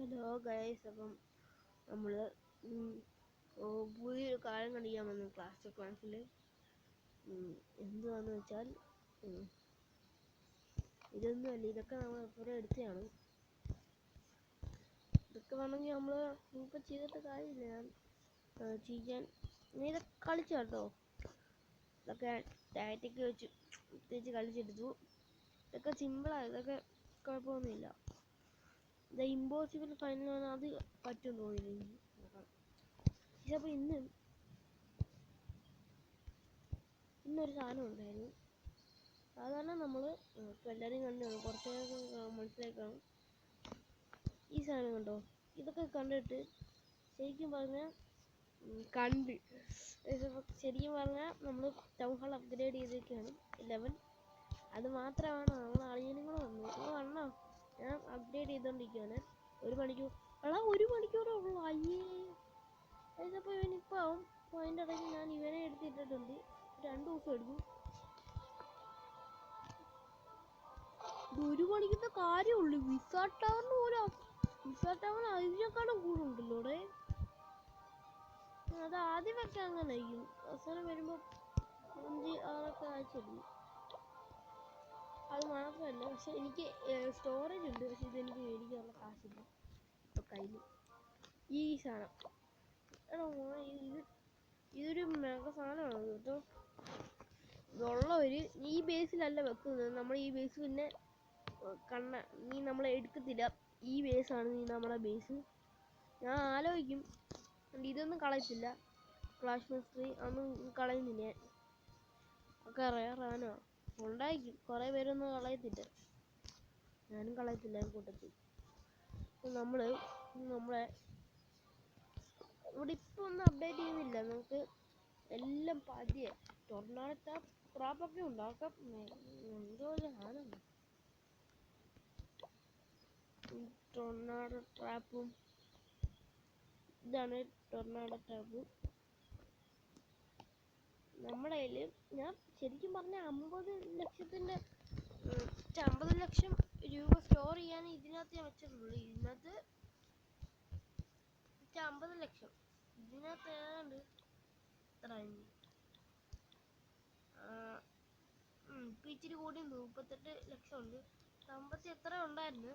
Hello guys, അപ്പം നമ്മൾ പുതിയൊരു കാര്യം കണ്ടിക്കാൻ വന്നു ക്ലാസ് ഓഫ് ക്ലാൻസിൽ. എന്തുവാന്ന് വെച്ചാൽ ഇതൊന്നുമല്ല, ഇതൊക്കെ നമ്മൾ എപ്പോഴും എടുത്തതാണ്. ഇതൊക്കെ വേണമെങ്കിൽ നമ്മൾ ഇപ്പം ചെയ്തിട്ട് കാര്യമില്ല. ഞാൻ ചെയ്യാൻ നീ ഇതൊക്കെ കളിച്ചു കേട്ടോ. ഇതൊക്കെ ടാറ്റിക്ക് വെച്ച് പ്രത്യേകിച്ച് കളിച്ചെടുത്തു. ഇതൊക്കെ സിമ്പിളാണ്, ഇതൊക്കെ കുഴപ്പമൊന്നുമില്ല. ദ ഇമ്പോസിബിൾ ഫൈനലാണ്, അത് പറ്റും തോന്നിയില്ല എനിക്ക്. പക്ഷെ അപ്പോൾ ഇന്നൊരു സാധനം ഉണ്ടായിരുന്നു. സാധാരണ നമ്മൾ എല്ലാവരും കണ്ടു കുറച്ചൊക്കെ മനസ്സിലാക്കണം. ഈ സാധനം കണ്ടോ? ഇതൊക്കെ കണ്ടിട്ട് ശരിക്കും പറഞ്ഞാൽ ശരിക്കും പറഞ്ഞാൽ നമ്മൾ ടൗൺ ഹാൾ അപ്ഗ്രേഡ് ചെയ്തേക്കാണ് 11. അത് മാത്രമാണ് നമ്മൾ അളിയനുകൾ വന്നു വന്നോ. ഞാൻ അപ്ഗ്രേഡ് ചെയ്തോണ്ടിരിക്കുകയാണ്. 1 മണിക്കൂർ 1 മണിക്കൂറേ ഉള്ളൂ. അയ്യേ, അതിപ്പോൾ ഇവനിപ്പോൾ ആവും. അപ്പോൾ അതിൻ്റെ ഇടയ്ക്ക് ഞാൻ ഇവനെ എടുത്തിട്ടിട്ടുണ്ട്. 2 ദിവസം എടുക്കും. ഇത് 1 മണിക്കൂറത്തെ കാര്യമുള്ളൂ. വിസാർഡ് ടവറിന് പോലും അതിനേക്കാളും കൂടുണ്ടല്ലോ അവിടെ. അത് ആദ്യമൊക്കെ അങ്ങനെ ആയിരിക്കും, അവസാനം വരുമ്പോൾ 5-6 ആഴ്ചയെടുക്കും. അത് മാത്രമല്ല, പക്ഷെ എനിക്ക് സ്റ്റോറേജ് ഉണ്ട്, പക്ഷെ ഇതെനിക്ക് മേടിക്കാനുള്ള കാശില്ല ഇപ്പോൾ കയ്യിൽ. ഈ സാധനം എടാ ഇതൊരു മെഗ സാധനമാണ് കേട്ടോ. ഇതുള്ളവർ ഈ ബേസിലല്ല വെക്കുന്നത്. നമ്മൾ ഈ ബേസ് പിന്നെ നീ നമ്മളെ എടുക്കത്തില്ല. ഈ ബേസാണ് നമ്മളെ ബേസ്. ഞാൻ ആലോചിക്കും, ഇതൊന്നും കളയത്തില്ല. ക്ലാഷ് മിസ്റ്ററി ഒന്നും കളയുന്നില്ല. ഒക്കെ റേറാനോ ഉണ്ടായിരിക്കും. കുറേ പേരൊന്നും കളയത്തില്ല, ഞാനും കളയത്തില്ല കൂട്ടത്തിൽ. നമ്മളെ ഇവിടെ ഇപ്പോൾ ഒന്നും അപ്ഡേറ്റ് ചെയ്യുന്നില്ല. നമുക്ക് എല്ലാം പതിയെ ടൊർണാഡോ ട്രാപ്പൊക്കെ ഉണ്ടാക്കാം. എന്തോ ഒരു സാധനമാണ് ടൊർണാഡോ ട്രാപ്പും. ഇതാണ് ടൊർണാഡോ ട്രാപ്പ്. നമ്മുടെ കയ്യിൽ ഞാൻ ശരിക്കും പറഞ്ഞാൽ 50 ലക്ഷം രൂപ സ്റ്റോർ ചെയ്യാൻ ഇതിനകത്ത് ഞാൻ വെച്ചിട്ടുള്ളൂ. ഇതിനകത്ത് 50 ലക്ഷം. ഇതിനകത്ത് ഏതാണ്ട് എത്ര ഇച്ചിരി കൂടി 38 ലക്ഷം ഉണ്ട്. 50 എത്ര ഉണ്ടായിരുന്നു.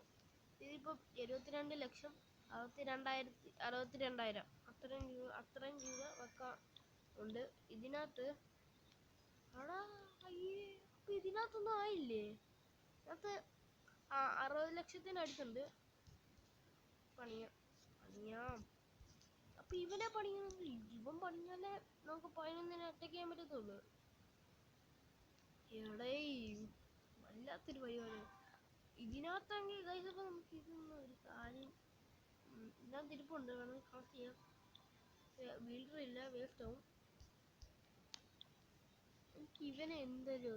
ഇതിപ്പോൾ 72 ലക്ഷം 62,000 അത്രയും രൂപ വെക്കാൻ ഉണ്ട് ഇതിനകത്ത്. അയ്യേ, അപ്പം ഇതിനകത്തൊന്നും ആയില്ലേ? ഇതിനകത്ത് 60 ലക്ഷത്തിനടുത്തുണ്ട്. പണിയാം. അപ്പം ഇവനെ പണിയണമെങ്കിൽ ഇവൻ പണിഞ്ഞാലേ നമുക്ക് 11 അറ്റാക്ക് ചെയ്യാൻ പറ്റത്തുള്ളൂ. എടേ, വല്ലാത്തൊരു പരിപാടി. ഇതിനകത്താണെങ്കിൽ കഴിച്ചപ്പോൾ നമുക്ക് ഇതൊന്നും ഒരു കാര്യം. ഇതിനകത്ത് ഇരിപ്പുണ്ട്, വേണമെങ്കിൽ കളക്ട് ചെയ്യാം. ബിൽഡർ ഇല്ല, വേസ്റ്റ് ആവും. എനിക്ക് ഇവനെ എന്തായാലും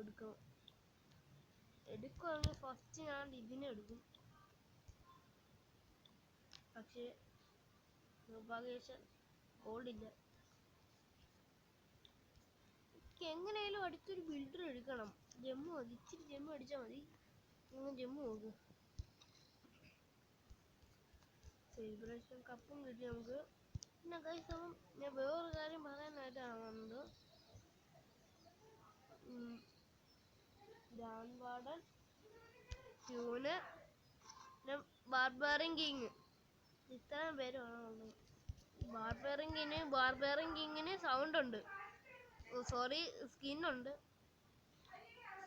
എടുക്കുവാണെങ്കിൽ ഫസ്റ്റ് ഞാൻ ഇതിനെ എടുക്കും. പക്ഷേ നിർഭാഗ്യവശാൽ ഗോൾഡില്ല. എങ്ങനെയാലും അടുത്തൊരു ബിൽഡർ എടുക്കണം. ജമ്മു മതി, ഇച്ചിരി ജമ്മു അടിച്ചാൽ മതി. ജമ്മു നോക്ക്. സെലിബ്രേഷൻ കപ്പും കിട്ടി നമുക്ക്. പിന്നെ ഗൈസ്, ഞാൻ വേറൊരു കാര്യം പറയാനായിട്ടാണ് വന്നത്. ഗ്രാൻഡ് വാർഡൻ, ഫ്യൂന്, ബാർബറിൻ കിങ്, ഇത്രയും പേര് വേണം. ബാർബറിൻ കിങ്ങിന് സൗണ്ട് ഉണ്ട്, സോറി സ്കിന്നുണ്ട്.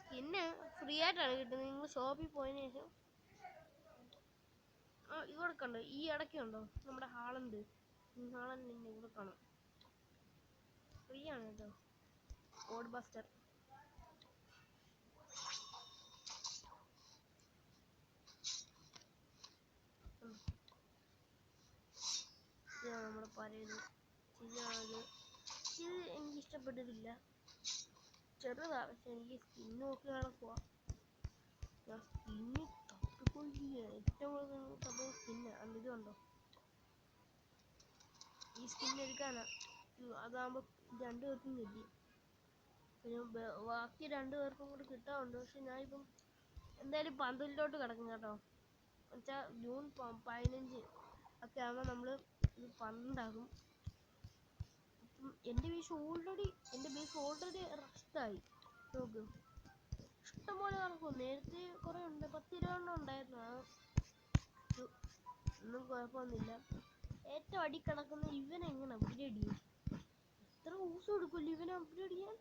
സ്കിന്ന് ഫ്രീ ആയിട്ടാണ് കിട്ടുന്നത്. നിങ്ങൾ ഷോപ്പിൽ പോയതിനു ശേഷം ഇവിടെ കണ്ടോ, ഈ ഇടയ്ക്കുണ്ടോ നമ്മുടെ ഹാളണ്ട് ഇവിടെ കാണാം. ഫ്രീ ആണ് കേട്ടോ. കോഡ് ബസ്റ്റർ നമ്മുടെ പഴയത്. ശരിയാണത്. ഇത് എനിക്ക് ഇഷ്ടപ്പെട്ടിട്ടില്ല. ചെറുതാ, പക്ഷെ എനിക്ക് സ്കിന്ന് നോക്കി നടക്കുക. സ്കിന്ന് തപ്പിക്കൊണ്ടിരിക്കുക. ഏറ്റവും കൂടുതൽ തപ്പുന്ന സ്കിന്ന് ഇത് കണ്ടോ. ഈ സ്കിന്ന് എടുക്കാനാ. അതാകുമ്പോൾ 2 പേർക്കും കിട്ടി. പിന്നെ ബാക്കി 2 പേർക്കും കൂടി കിട്ടാറുണ്ട്. പക്ഷെ ഞാനിപ്പം എന്തായാലും 12 കിടക്കും കേട്ടോ. എന്നുവെച്ചാൽ ജൂൺ 15 ഒക്കെ ആകുമ്പോൾ നമ്മൾ ഇത് പണ്ടാകും. എൻ്റെ ബേസ് ഓൾറെഡി റെസ്റ്റായി. നോക്ക്, ഇഷ്ടംപോലെ നടക്കും. നേരത്തെ കുറേ ഉണ്ട്, 10-20 ഉണ്ടായിരുന്നു. ഒന്നും കുഴപ്പമൊന്നുമില്ല. ഏറ്റവും അടി കിടക്കുന്ന ഇവനെങ്ങനെ അപ്ഗ്രേഡ് ചെയ്യും? എത്ര ദിവസം എടുക്കുമല്ലോ ഇവനെ അപ്ഗ്രേഡ് ചെയ്യാൻ?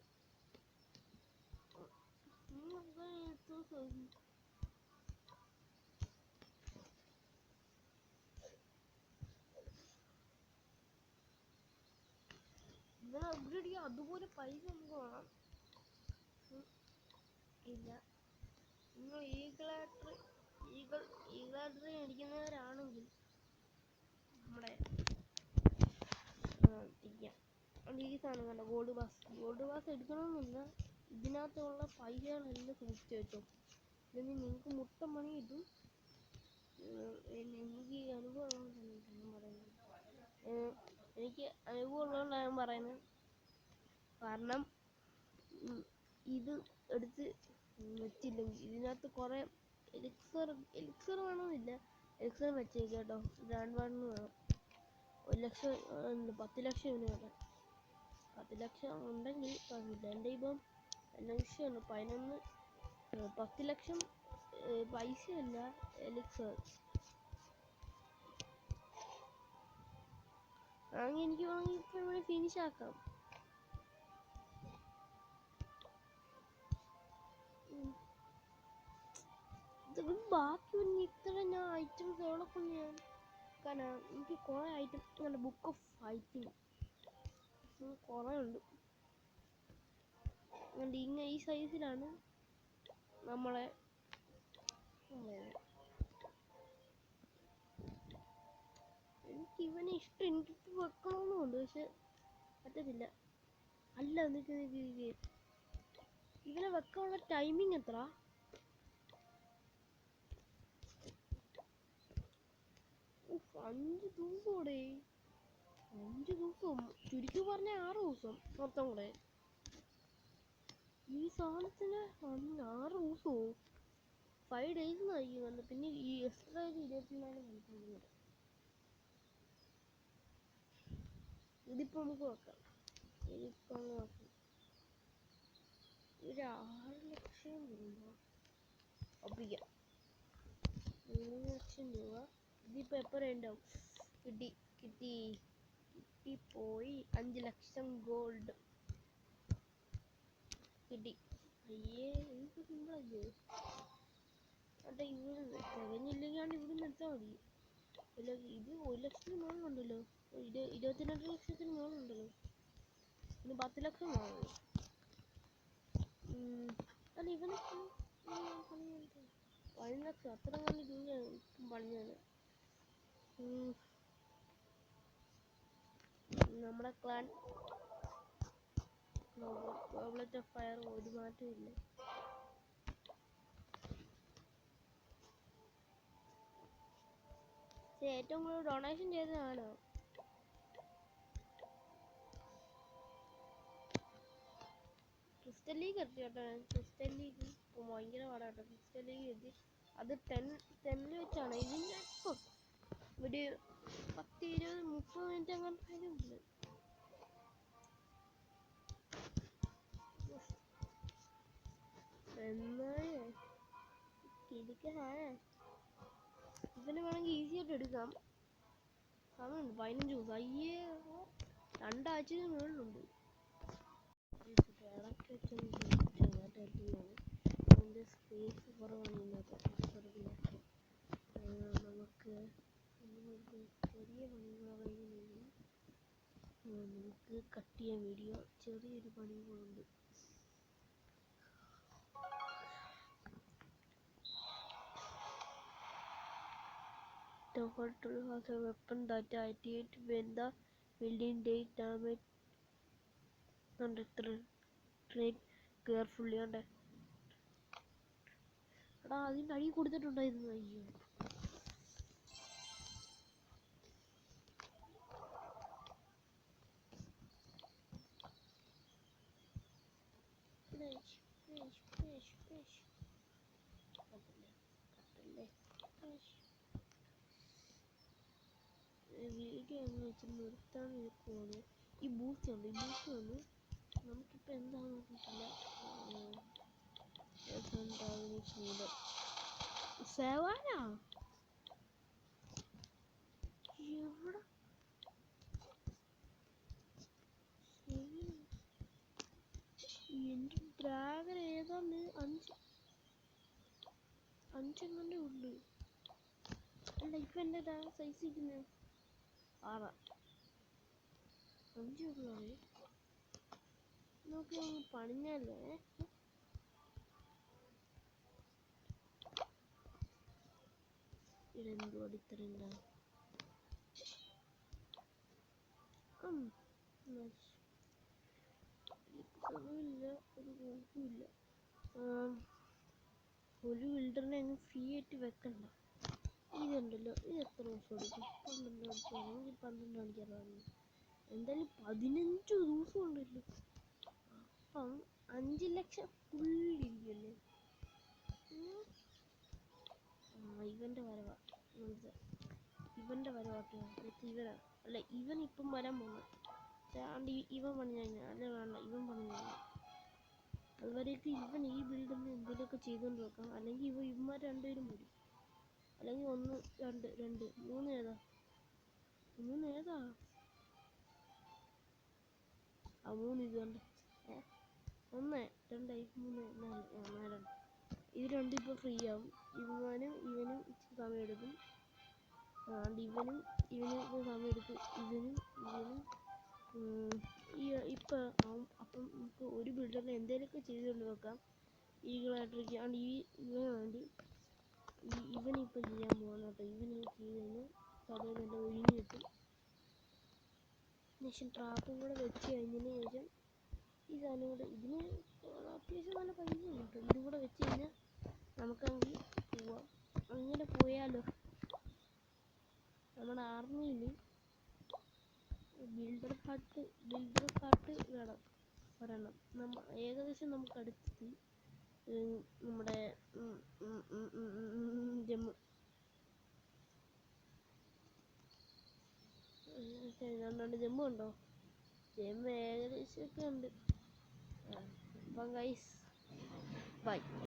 ഇവനെ അപ്ഗ്രേഡ് ചെയ്യാൻ അതുപോലെ പൈസ നമുക്ക് വേണം. ഇല്ല, നിങ്ങൾ ഈഗിൾ മേടിക്കുന്നവരാണെങ്കിൽ നമ്മുടെ ഈ സാധനം കണ്ട ഗോൾഡ് പാസ് എടുക്കണമെന്നില്ല. ഇതിനകത്തുള്ള പൈസകളെല്ലാം സൂക്ഷിച്ച് വെച്ചോ. ഇല്ലെങ്കിൽ നിങ്ങൾക്ക് മുട്ട മണി കിട്ടും. എനിക്ക് അനുഭവം ഉള്ളതുകൊണ്ടാണ് ഞാൻ പറയുന്നത്. കാരണം ഇത് എടുത്ത് വെച്ചില്ലെങ്കിൽ ഇതിനകത്ത് കുറേ എലിക്സർ വേണമെന്നില്ല. എലിക്സർ വെച്ചേക്കാം കേട്ടോ. ഗ്രാൻഡ് വാർഡിന് വേണം 1 ലക്ഷം, 10 ലക്ഷം ഇവന് വേണം. 10 ലക്ഷം ഉണ്ടെങ്കിൽ കുഴപ്പമില്ല. എൻ്റെ ഇപ്പം 1 ലക്ഷമാണ്. 10 ലക്ഷം പൈസയല്ല, എലിക്സർ. ആണെങ്കിൽ എനിക്ക് വേണമെങ്കിൽ ഇപ്പം ഇവിടെ ഫിനിഷ് ആക്കാം. ഇതൊക്കെ ബാക്കി ഇത്ര ഞാൻ ഐറ്റംസ് എവിടെ കൊണ്ട് ഞാൻ കാരണം എനിക്ക് കുറേ ഐറ്റം അങ്ങനെ ബുക്ക് ഓഫ് ഫൈറ്റിങ് കുറേ ഉണ്ട്. ഇങ്ങനെ ഈ സൈസിലാണ് നമ്മളെ എനിക്ക് ഇവനെ ഇഷ്ടം. എനിക്കിട്ട് വെക്കണമെന്നുണ്ട്, പക്ഷെ പറ്റത്തില്ല. അല്ല, നിക്ക് ഇവനെ വെക്കാനുള്ള ടൈമിങ് എത്ര? 5 ദിവസോടെ. 5 ദിവസം ചുരുക്കി പറഞ്ഞ 6 ദിവസം മൊത്തം കൂടെ. ഈ സാധനത്തിന് 6 ദിവസമോ? 5 days എന്നായിരിക്കും വന്നത്. പിന്നെ ഈ എക്സ്ട്രാ 24 മണിക്കൂർ. ഇതിപ്പോ നമുക്ക് നോക്കാം. ഒരു 6 ലക്ഷം രൂപ ഒപ്പിക്കാം. 3 ലക്ഷം രൂപ. ഇതിപ്പോ എപ്പോഴും ഉണ്ടാവും. കിട്ടിപ്പോയി. 5 ലക്ഷം ഗോൾഡ് കിട്ടി. അയ്യേ, എനിക്ക് സിമ്പിളല്ലേ. അതെ, ഇവിടെ തികഞ്ഞില്ലെങ്കിലാണ് ഇവിടെ നിർത്താൻ മതി. ഇത് 1 ലക്ഷത്തിന് മുകളിലുണ്ടല്ലോ. 22 ലക്ഷത്തിന് മുകളിലുണ്ടല്ലോ. പിന്നെ 10 ലക്ഷം വേണം. അല്ല, ഇവന് 15 ലക്ഷം അത്ര നല്ല രൂപയാണ് പണിയാണ്. നമ്മുടെ ക്ലാൻ ഗോബ്ലെറ്റ് ഓഫ് ഫയർ ഒരു മാറ്റമില്ല. ഏറ്റവും കൂടുതൽ ഡൊണേഷൻ ചെയ്തതാണ്. ക്രിസ്റ്റൽ ലീഗ് എത്തി കേട്ടോ. ക്രിസ്റ്റൽ ലീഗ് ഭയങ്കര പാടാട്ടോ. ക്രിസ്റ്റൽ ലീഗ് എത്തി. അത് 10 വെച്ചാണ്. ഇതിൻ്റെ ഇപ്പം ഒരു 10-20-30 മിനിറ്റ് അങ്ങനെ ഉണ്ട്. ഇവന് വേണമെങ്കിൽ ഈസി ആയിട്ട് എടുക്കാം. സമയമുണ്ട്, 15 ദിവസം. അയ്യേ, 2 ആഴ്ചക്ക് മുകളിലുണ്ട്. സ്പേസ് കുറവാണ്. നമുക്ക് ചെറിയ പണികളാണെങ്കിൽ നമുക്ക് കട്ട് ചെയ്യാൻ വീഡിയോ ചെറിയൊരു പണികളുണ്ട്. has a weapon that activates when the building takes damage and tread carefully. എടാ, അതിൻ്റെ അടി കൊടുത്തിട്ടുണ്ടായിരുന്നു. അയ്യോ, വീഡിയോ എന്ന് വെച്ചാൽ നിർത്താൻ നിൽക്കുവാണ്. ഈ ബൂസ്റ്റ് ഉണ്ട്, ഈ ബൂസ്റ്റ് വന്ന് നമുക്കിപ്പോൾ എന്താണെന്ന് നോക്കിയിട്ടില്ല. സേവാനാ എവിടെ എൻ്റെ ഡ്രാഗൺ ഏതാണ്ട് അഞ്ചെണ്ണേ ഉള്ളു. അല്ല ഇപ്പൊ എൻ്റെ ഡ്രാഗൺ സൈസ് ഇരിക്കുന്നത് 6 5 ഉള്ളേ. നോക്കി ഒന്ന് പണിഞ്ഞല്ലേ. ഇതെന്തോ അടിത്തറില്ല. സമയമില്ല, ഒരു കുഴപ്പമില്ല. ഒരു ബിൽഡറിനെ അങ്ങ് ഫ്രീ ആയിട്ട് വെക്കണ്ട. ഇതുണ്ടല്ലോ, ഇത് എത്ര ദിവസം എടുക്കും? 12 അടിച്ചാണെങ്കിൽ 12 അടിക്കാറാണ്. എന്തായാലും 15 ദിവസം ഉണ്ടല്ലോ. അപ്പം 5 ലക്ഷം ഫുള്ളിരിക്കല്ലേ. ഇവന്റെ വരവാ, ഇവന്റെ വരവാട്ടോ. ഇവനാ അല്ല, ഇവൻ ഇപ്പം വരാൻ പോണ. ഇവൻ പണി കഴിഞ്ഞാൽ അല്ല വേണ്ട, ഇവൻ പണി കഴിഞ്ഞാൽ അതുവരേക്ക് ഇവൻ ഈ ബിൽഡിന് എന്തെങ്കിലുമൊക്കെ ചെയ്തുകൊണ്ട് വെക്കാം. അല്ലെങ്കിൽ ഇവന്മാർ രണ്ടുപേരും വരും. അല്ലെങ്കിൽ 1 2 3 ഏതാ 3 ഏതാ 3 ഇത് കണ്ട് 1 2 3 4 ഇത് രണ്ടും ഇപ്പോൾ ഫ്രീ ആവും. ഇവനും ഇച്ചിരി സമയം എടുക്കും. ഇവനും സമയം എടുക്കും. ഇവനും ഇപ്പം അപ്പം നമുക്ക് ഒരു ബിൽഡറിനെ എന്തെങ്കിലുമൊക്കെ ചെയ്തുകൊണ്ട് വെക്കാം. ഈകളായിട്ടിരിക്കുകയാണ് ഇവന് വേണ്ടി. ഇവനിപ്പോൾ ചെയ്യാൻ പോകണം കേട്ടോ. ഇവന് ചെയ്ത് കഴിഞ്ഞാൽ തലയിലെല്ലാം ഒഴിഞ്ഞ് കിട്ടും. ശേഷം ട്രാപ്പും കൂടെ വെച്ച് കഴിഞ്ഞതിന് ശേഷം ഈ സാധനം കൂടെ ഇതിന് അത്യാവശ്യം നല്ല പൈസ കിട്ടും. ഇതും കൂടെ വെച്ച് കഴിഞ്ഞാൽ നമുക്കങ്ങനെ പോവാം. അങ്ങനെ പോയാലോ. നമ്മുടെ ആർമിയിൽ ബിൽഡർ ഹാർട്ട് വേണം ഒരെണ്ണം. ഏകദേശം നമുക്ക് അടുത്ത് നമ്മുടെ ജമ്മു ജമ്മു ഉണ്ടോ? ജമ്മു ഏകദേശമൊക്കെ ഉണ്ട്. അപ്പം ഗൈസ് ബൈ.